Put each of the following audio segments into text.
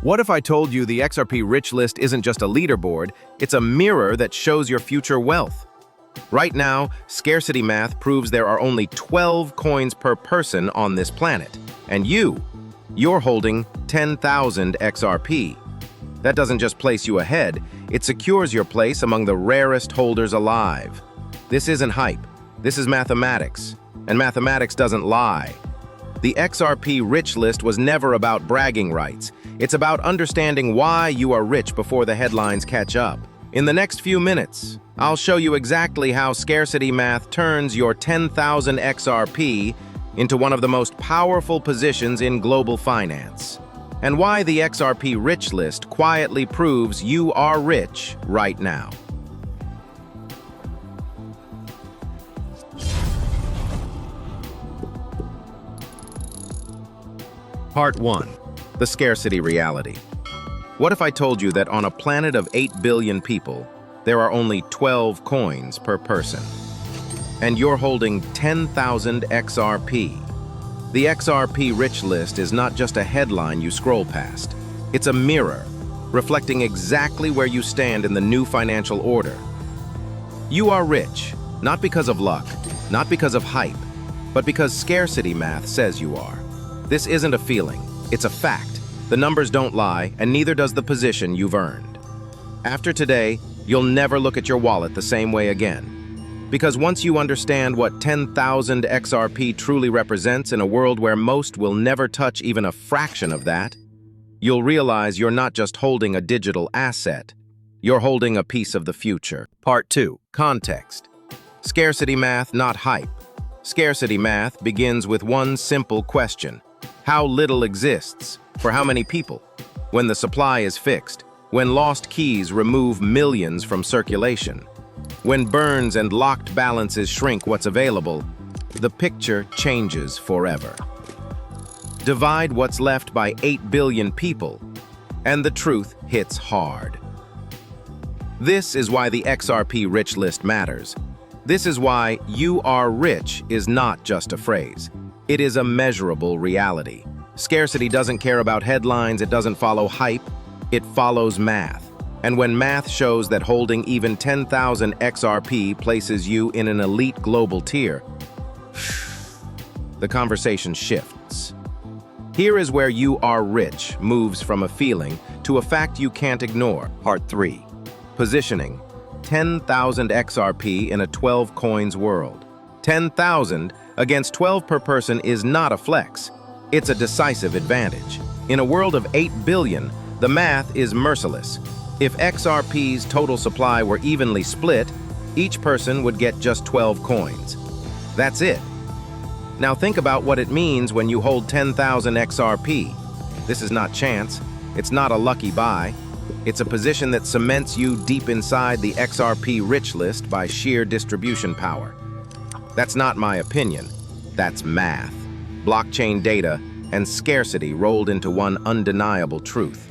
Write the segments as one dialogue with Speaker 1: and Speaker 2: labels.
Speaker 1: What if I told you the XRP Rich List isn't just a leaderboard, it's a mirror that shows your future wealth? Right now, Scarcity Math proves there are only 12 coins per person on this planet. And you're holding 10,000 XRP. That doesn't just place you ahead, it secures your place among the rarest holders alive. This isn't hype, this is mathematics. And mathematics doesn't lie. The XRP Rich List was never about bragging rights. It's about understanding why you are rich before the headlines catch up. In the next few minutes, I'll show you exactly how Scarcity Math turns your 10,000 XRP into one of the most powerful positions in global finance, and why the XRP Rich List quietly proves you are rich right now. Part 1. The Scarcity Reality. What if I told you that on a planet of 8 billion people, there are only 12 coins per person? And you're holding 10,000 XRP. The XRP Rich List is not just a headline you scroll past. It's a mirror, reflecting exactly where you stand in the new financial order. You are rich, not because of luck, not because of hype, but because Scarcity Math says you are. This isn't a feeling, it's a fact. The numbers don't lie, and neither does the position you've earned. After today, you'll never look at your wallet the same way again. Because once you understand what 10,000 XRP truly represents in a world where most will never touch even a fraction of that, you'll realize you're not just holding a digital asset, you're holding a piece of the future. Part 2. Context. Scarcity Math, not hype. Scarcity Math begins with one simple question. How little exists? For how many people? When the supply is fixed, when lost keys remove millions from circulation, when burns and locked balances shrink what's available, the picture changes forever. Divide what's left by 8 billion people, and the truth hits hard. This is why the XRP Rich List matters. This is why "you are rich" is not just a phrase. It is a measurable reality. Scarcity doesn't care about headlines, it doesn't follow hype, it follows math. And when math shows that holding even 10,000 XRP places you in an elite global tier, the conversation shifts. Here is where "you are rich" moves from a feeling to a fact you can't ignore. Part 3. Positioning. 10,000 XRP in a 12 coins world. 10,000 against 12 per person is not a flex. It's a decisive advantage. In a world of 8 billion, the math is merciless. If XRP's total supply were evenly split, each person would get just 12 coins. That's it. Now think about what it means when you hold 10,000 XRP. This is not chance. It's not a lucky buy. It's a position that cements you deep inside the XRP Rich List by sheer distribution power. That's not my opinion. That's math, blockchain data, and scarcity rolled into one undeniable truth.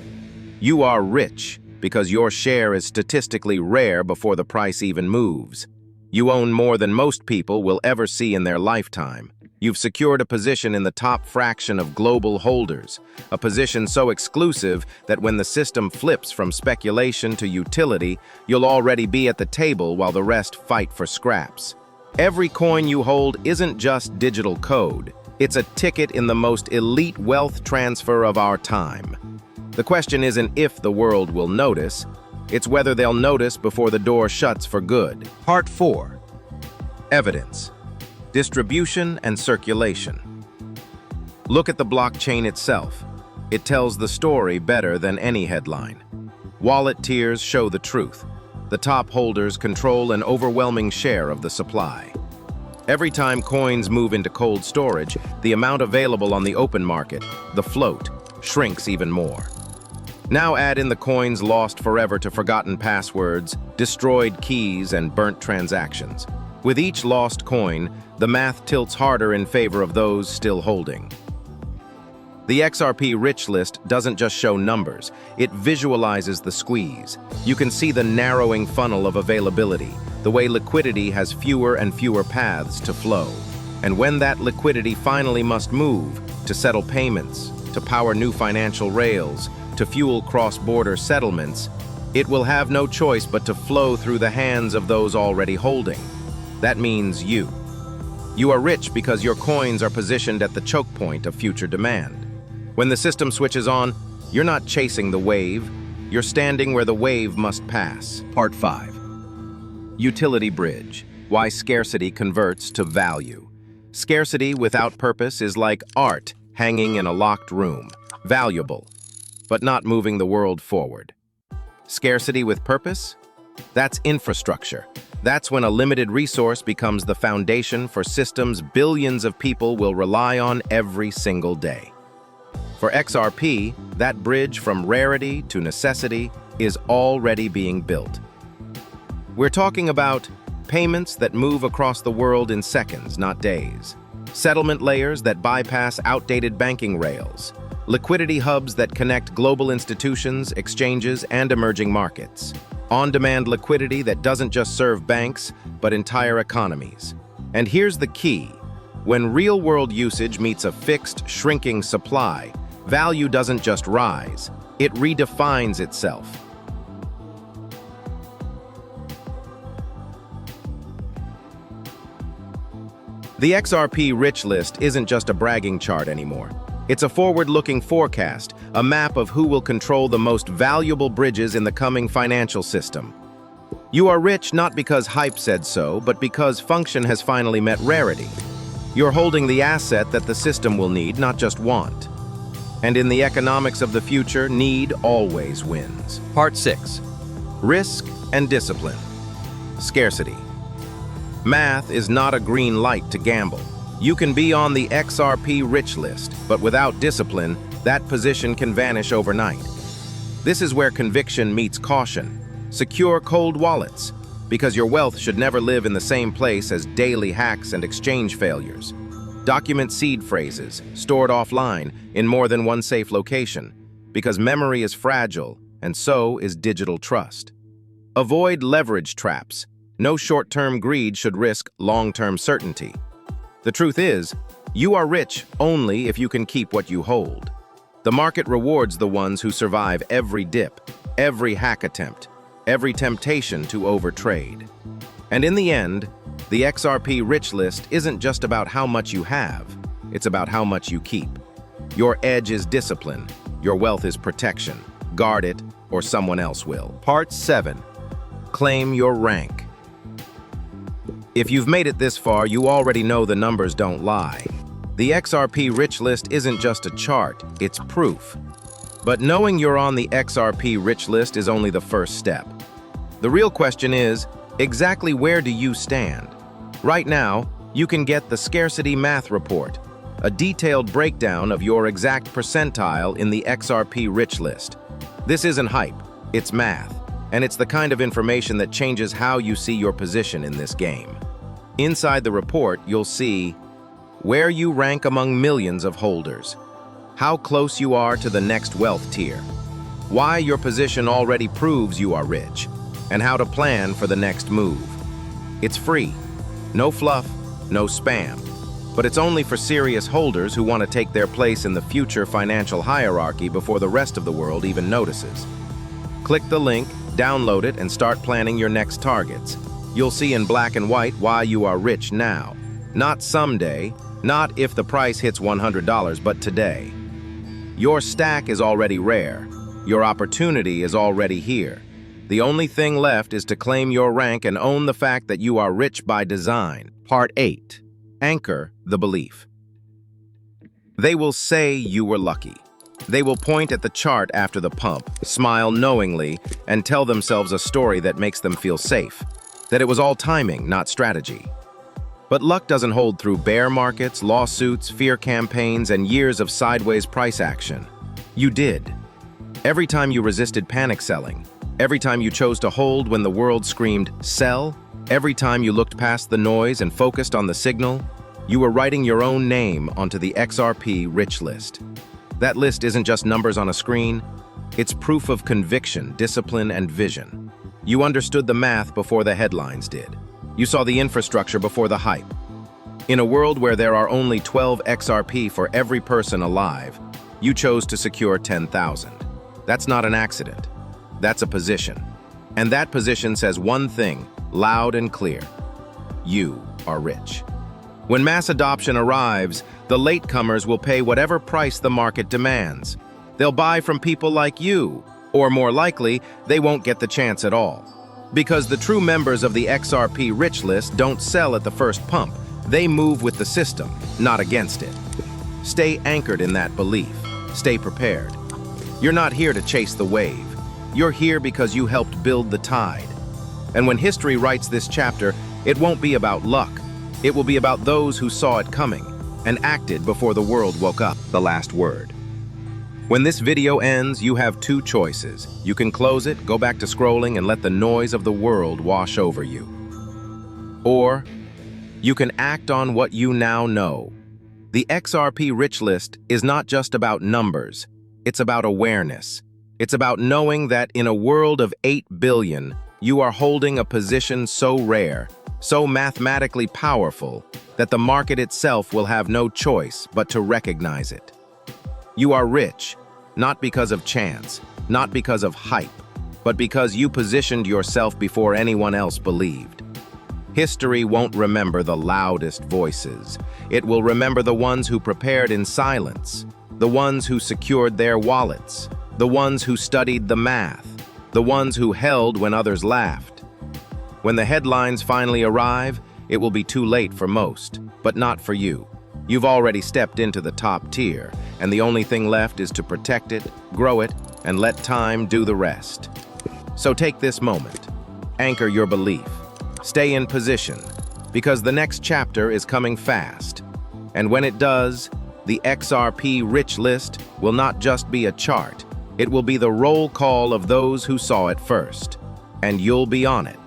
Speaker 1: You are rich because your share is statistically rare before the price even moves. You own more than most people will ever see in their lifetime. You've secured a position in the top fraction of global holders, a position so exclusive that when the system flips from speculation to utility, you'll already be at the table while the rest fight for scraps. Every coin you hold isn't just digital code. It's a ticket in the most elite wealth transfer of our time. The question isn't if the world will notice, it's whether they'll notice before the door shuts for good. Part 4. Evidence. Distribution and circulation. Look at the blockchain itself. It tells the story better than any headline. Wallet tiers show the truth. The top holders control an overwhelming share of the supply. Every time coins move into cold storage, the amount available on the open market, the float, shrinks even more. Now add in the coins lost forever to forgotten passwords, destroyed keys, and burnt transactions. With each lost coin, the math tilts harder in favor of those still holding. The XRP Rich List doesn't just show numbers, it visualizes the squeeze. You can see the narrowing funnel of availability, the way liquidity has fewer and fewer paths to flow. And when that liquidity finally must move, to settle payments, to power new financial rails, to fuel cross-border settlements, it will have no choice but to flow through the hands of those already holding. That means you. You are rich because your coins are positioned at the choke point of future demand. When the system switches on, you're not chasing the wave, you're standing where the wave must pass. Part 5. Utility Bridge. Why scarcity converts to value. Scarcity without purpose is like art hanging in a locked room, valuable, but not moving the world forward. Scarcity with purpose? That's infrastructure. That's when a limited resource becomes the foundation for systems billions of people will rely on every single day. For XRP, that bridge from rarity to necessity is already being built. We're talking about payments that move across the world in seconds, not days. Settlement layers that bypass outdated banking rails. Liquidity hubs that connect global institutions, exchanges, and emerging markets. On-demand liquidity that doesn't just serve banks, but entire economies. And here's the key. When real-world usage meets a fixed, shrinking supply, value doesn't just rise, it redefines itself. The XRP Rich List isn't just a bragging chart anymore. It's a forward-looking forecast, a map of who will control the most valuable bridges in the coming financial system. You are rich not because hype said so, but because function has finally met rarity. You're holding the asset that the system will need, not just want. And in the economics of the future, need always wins. Part 6. Risk and discipline. Scarcity. Math is not a green light to gamble. You can be on the XRP Rich List, but without discipline, that position can vanish overnight. This is where conviction meets caution. Secure cold wallets, because your wealth should never live in the same place as daily hacks and exchange failures. Document seed phrases, stored offline, in more than one safe location, because memory is fragile, and so is digital trust. Avoid leverage traps. No short-term greed should risk long-term certainty. The truth is, you are rich only if you can keep what you hold. The market rewards the ones who survive every dip, every hack attempt, every temptation to overtrade. And in the end, the XRP Rich List isn't just about how much you have, it's about how much you keep. Your edge is discipline, your wealth is protection. Guard it, or someone else will. Part 7. Claim your rank. If you've made it this far, you already know the numbers don't lie. The XRP Rich List isn't just a chart, it's proof. But knowing you're on the XRP Rich List is only the first step. The real question is, exactly where do you stand? Right now, you can get the Scarcity Math report, a detailed breakdown of your exact percentile in the XRP Rich List. This isn't hype, it's math. And it's the kind of information that changes how you see your position in this game. Inside the report, you'll see where you rank among millions of holders, how close you are to the next wealth tier, why your position already proves you are rich, and how to plan for the next move. It's free, no fluff, no spam, but it's only for serious holders who want to take their place in the future financial hierarchy before the rest of the world even notices. Click the link, download it, and start planning your next targets. You'll see in black and white why you are rich now. Not someday, not if the price hits $100, but today. Your stack is already rare. Your opportunity is already here. The only thing left is to claim your rank and own the fact that you are rich by design. Part 8. Anchor the belief. They will say you were lucky. They will point at the chart after the pump, smile knowingly, and tell themselves a story that makes them feel safe. That it was all timing, not strategy. But luck doesn't hold through bear markets, lawsuits, fear campaigns, and years of sideways price action. You did. Every time you resisted panic selling, every time you chose to hold when the world screamed, sell, every time you looked past the noise and focused on the signal, you were writing your own name onto the XRP Rich List. That list isn't just numbers on a screen, it's proof of conviction, discipline, and vision. You understood the math before the headlines did. You saw the infrastructure before the hype. In a world where there are only 12 XRP for every person alive, you chose to secure 10,000. That's not an accident. That's a position. And that position says one thing, loud and clear. You are rich. When mass adoption arrives, the latecomers will pay whatever price the market demands. They'll buy from people like you, or more likely, they won't get the chance at all. Because the true members of the XRP Rich List don't sell at the first pump. They move with the system, not against it. Stay anchored in that belief. Stay prepared. You're not here to chase the wave. You're here because you helped build the tide. And when history writes this chapter, it won't be about luck. It will be about those who saw it coming and acted before the world woke up. The last word. When this video ends, you have two choices. You can close it, go back to scrolling, and let the noise of the world wash over you. Or you can act on what you now know. The XRP Rich List is not just about numbers. It's about awareness. It's about knowing that in a world of 8 billion, you are holding a position so rare, so mathematically powerful, that the market itself will have no choice but to recognize it. You are rich, not because of chance, not because of hype, but because you positioned yourself before anyone else believed. History won't remember the loudest voices. It will remember the ones who prepared in silence, the ones who secured their wallets, the ones who studied the math, the ones who held when others laughed. When the headlines finally arrive, it will be too late for most, but not for you. You've already stepped into the top tier, and the only thing left is to protect it, grow it, and let time do the rest. So take this moment. Anchor your belief. Stay in position, because the next chapter is coming fast. And when it does, the XRP Rich List will not just be a chart. It will be the roll call of those who saw it first. And you'll be on it.